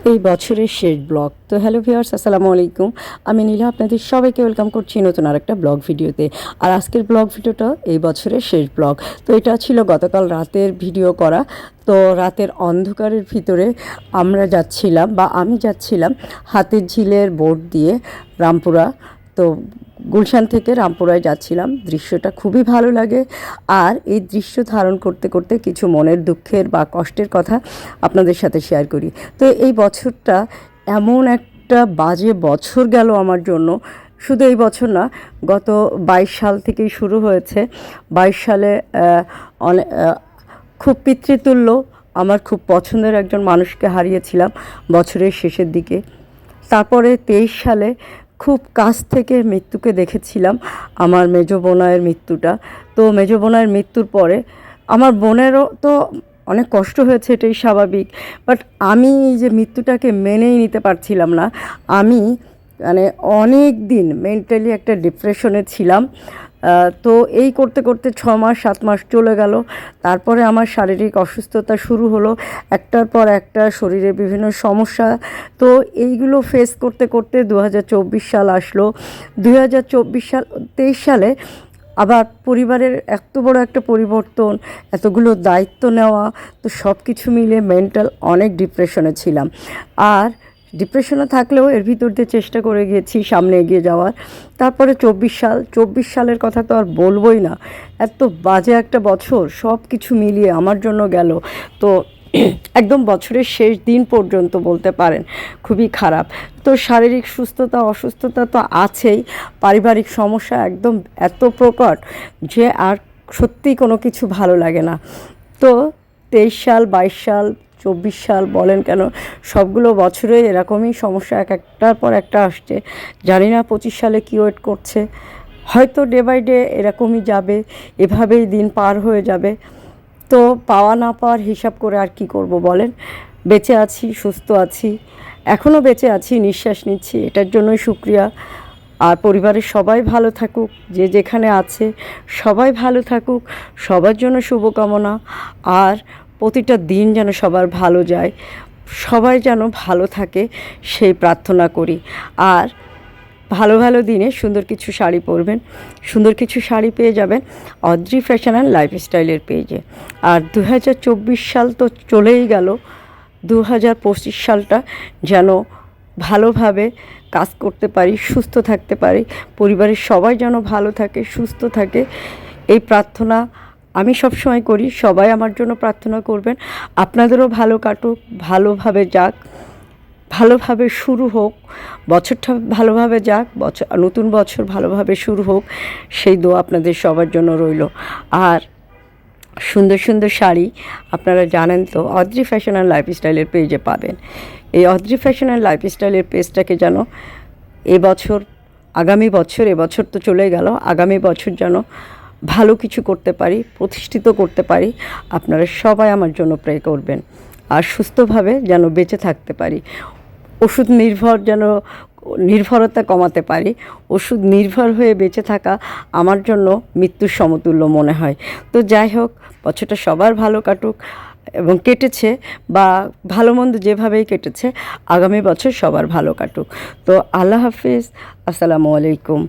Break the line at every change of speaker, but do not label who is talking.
এই বছরের শেষ ব্লগ। তো হ্যালো ভিউয়ার্স, আসসালামু আলাইকুম। আমি নীলা আপনাদের সবাইকে ওয়েলকাম করছি নতুন আরেকটা ব্লগ ভিডিওতে। আর আজকের ব্লগ ভিডিওটা এই বছরের শেষ ব্লগ। তো এটা ছিল গতকাল রাতের ভিডিও করা। তো রাতের অন্ধকারের ভিতরে আমরা যাচ্ছিলাম বা আমি যাচ্ছিলাম হাতির ঝিলের বোট দিয়ে রামপুরা। তো গুলশান থেকে রামপুরায় যাচ্ছিলাম। দৃশ্যটা খুবই ভালো লাগে। আর এই দৃশ্য ধারণ করতে করতে কিছু মনের দুঃখের বা কষ্টের কথা আপনাদের সাথে শেয়ার করি। তো এই বছরটা এমন একটা বাজে বছর গেল আমার জন্য। শুধু এই বছর না, গত 22 সাল থেকেই শুরু হয়েছে। 22 সালে অনেক খুব পিতৃতুল্য আমার খুব পছন্দের একজন মানুষকে হারিয়েছিলাম বছরের শেষের দিকে। তারপরে 23 সালে খুব কাছ থেকে মৃত্যুকে দেখেছিলাম, আমার মেজো বোনাইয়ের মৃত্যুটা। তো মেজো বোনাইয়ের মৃত্যুর পরে আমার বোনেরও তো অনেক কষ্ট হয়েছে, এটাই স্বাভাবিক। বাট আমি যে মৃত্যুটাকে মেনেই নিতে পারছিলাম না। আমি মানে অনেক দিন মেন্টালি একটা ডিপ্রেশনে ছিলাম। তো এই করতে করতে 6 মাস 7 মাস চলে গেল। তারপরে আমার শারীরিক অসুস্থতা শুরু হলো, একটার পর একটা শরীরে বিভিন্ন সমস্যা। তো এইগুলো ফেস করতে করতে 2024 সাল আসলো। 23 সালে আবার পরিবারের এত বড় একটা পরিবর্তন, এতগুলো দায়িত্ব নেওয়া, তো সব কিছু মিলে মেন্টাল অনেক ডিপ্রেশনে ছিলাম। আর ডিপ্রেশনে থাকলেও এর ভিতর দিয়ে চেষ্টা করে গিয়েছি সামনে এগিয়ে যাওয়ার। তারপরে 24 সালের কথা তো আর বলবোই না। এত বাজে একটা বছর সব কিছু মিলিয়ে আমার জন্য গেল। তো একদম বছরের শেষ দিন পর্যন্ত বলতে পারেন খুবই খারাপ। তো শারীরিক সুস্থতা অসুস্থতা তো আছেই, পারিবারিক সমস্যা একদম এত প্রকট যে আর সত্যিই কোনো কিছু ভালো লাগে না। তো 23 সাল 22 সাল 24 সাল বলেন কেন, সবগুলো বছরে এরকমই সমস্যা একটার পর একটা আসছে। জানি না 25 সালে কী ওয়েট করছে। হয়তো ডে বাই ডে এরকমই যাবে, এভাবেই দিন পার হয়ে যাবে। তো পাওয়া না পাওয়ার হিসাব করে আর কি করব বলেন। বেঁচে আছি, সুস্থ আছি, এখনও বেঁচে আছি, নিঃশ্বাস নিচ্ছি, এটার জন্যই শুক্রিয়া। আর পরিবারের সবাই ভালো থাকুক, যে যেখানে আছে সবাই ভালো থাকুক, সবার জন্য শুভকামনা। আর প্রতিটা দিন যেন সবার ভালো যায়, সবাই যেন ভালো থাকে সেই প্রার্থনা করি। আর ভালো ভালো দিনে সুন্দর কিছু শাড়ি পরবেন, সুন্দর কিছু শাড়ি পেয়ে যাবেন অদ্রি ফ্যাশন অ্যান্ড লাইফস্টাইলের পেজে। আর 2024 সাল তো চলেই গেল, 2025 সালটা যেন ভালোভাবে কাজ করতে পারি, সুস্থ থাকতে পারি, পরিবারের সবাই যেন ভালো থাকে, সুস্থ থাকে, এই প্রার্থনা আমি সবসময় করি। সবাই আমার জন্য প্রার্থনা করবেন। আপনাদেরও ভালো কাটুক, ভালোভাবে যাক, ভালোভাবে শুরু হোক, বছরটা ভালোভাবে যাক, নতুন বছর ভালোভাবে শুরু হোক, সেই দোয়া আপনাদের সবার জন্য রইল। আর সুন্দর সুন্দর শাড়ি আপনারা জানেন তো অদ্রি ফ্যাশন অ্যান্ড লাইফস্টাইলের পেজে পাবেন। এই অদ্রি ফ্যাশন অ্যান্ড লাইফস্টাইলের পেজটাকে যেন এবছর, আগামী বছর, এবছর তো চলে গেল, আগামী বছর যেন ভালো কিছু করতে পারি, প্রতিষ্ঠিত করতে পারি। আপনারা সবাই আমার জন্য প্রে করবেন। আর সুস্থভাবে যেন বেঁচে থাকতে পারি, ওষুধ নির্ভরতা কমাতে পারি। ওষুধ নির্ভর হয়ে বেঁচে থাকা আমার জন্য মৃত্যুর সমতুল্য মনে হয়। তো যাই হোক, বছরটা সবার ভালো কাটুক এবং কেটেছে বা ভালো মন্দ যেভাবেই কেটেছে, আগামী বছর সবার ভালো কাটুক। তো আল্লাহ হাফিজ, আসসালামু আলাইকুম।